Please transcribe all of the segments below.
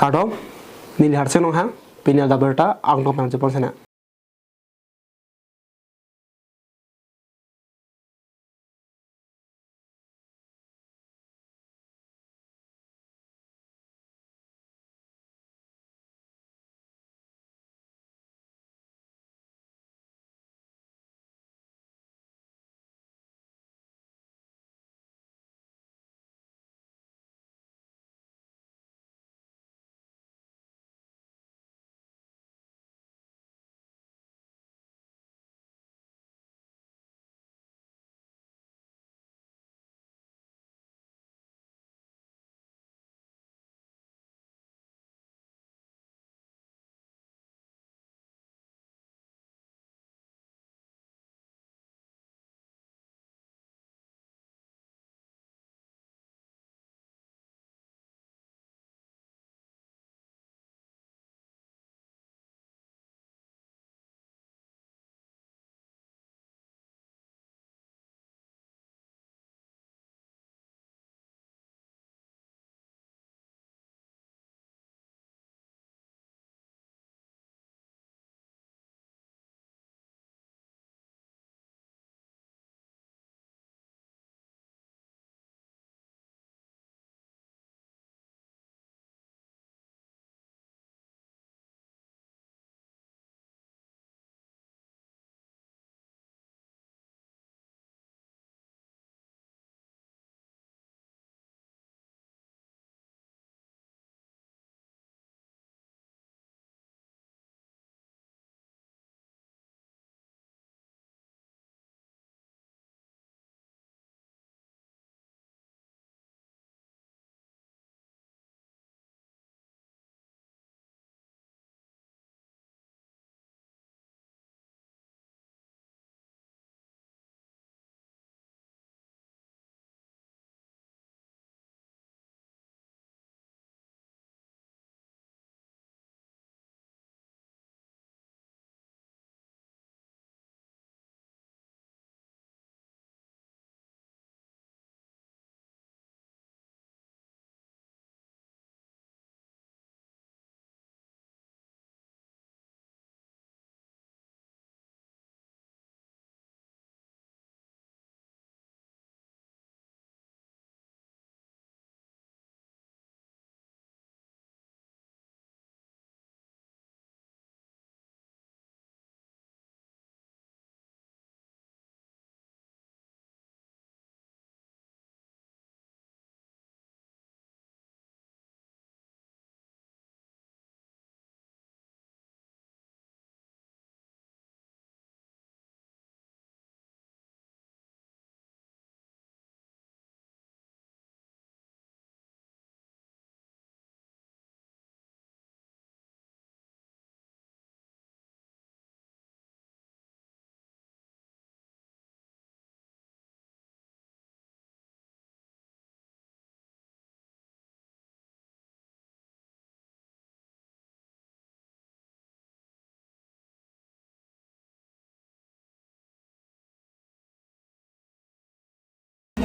Kardom nili harse nong hang pinya daberta ang no pang Jepang sana.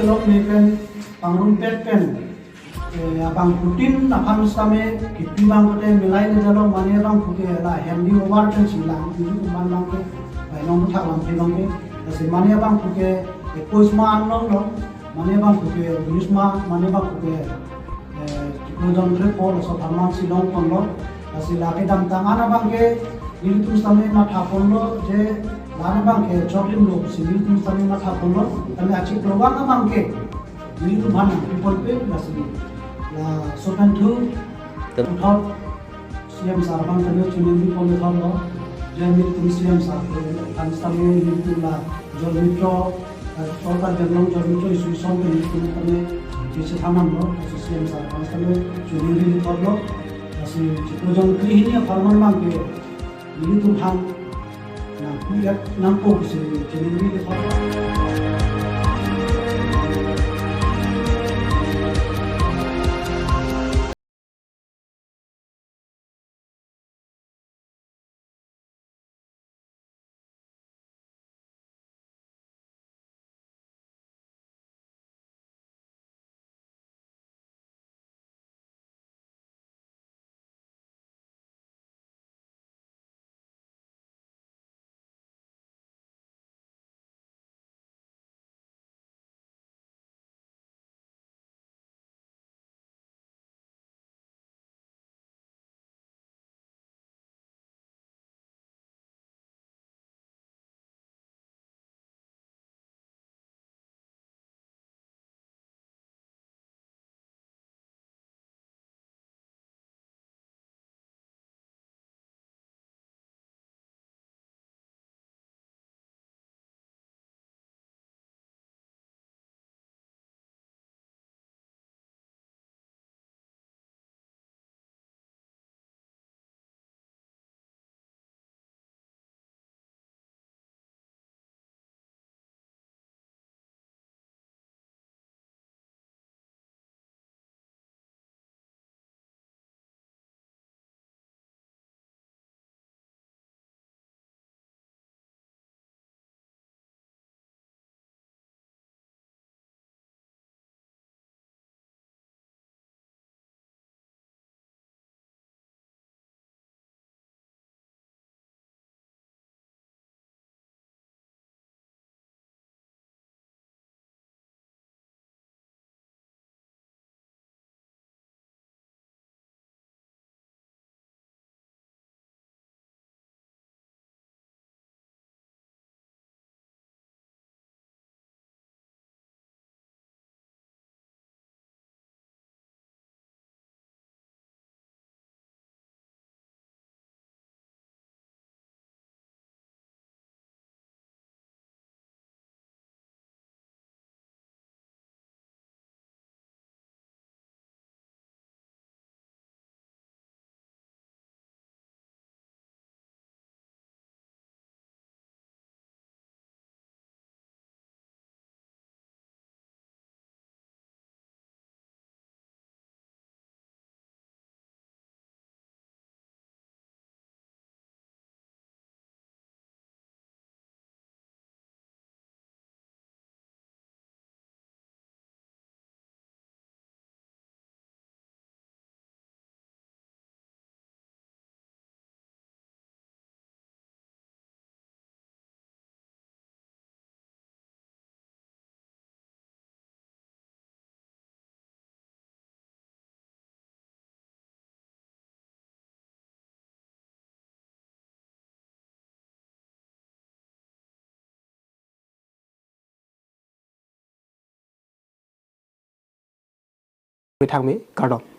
Kelok mekan bangun pen abang putin nakam same kipi bang kote milai le jalo mane bang puke la handy over kan silang ini man bang ke bainong thak lam ke bang ke ase mane bang puke 21 ma anong lo mane bang puke 19 ma mane bang puke jon tre pol so pharma silong kon lo ase la ke dam tangana bang ke ini tu same ma thapon lo je lana bang ke chocolate lo sini tu same ma thapon lo tame achi program na bang ke ini tu mana people pe ase la sokan tu thot siam sarban kane chunin bi pon thot lo jami tu siam sar kan same ini tu la jol mitro সরকার দেখলাম জমিটো issue সঙ্গে মানে কিছু থানাম লো CM sir constable চুরি করলো আসি প্রজন ক্লিহিনী ফরমান মাঙ্গে মিলি তু থাম না কুইয়া নাম কোসে চুরি করলো थांमि गार्डन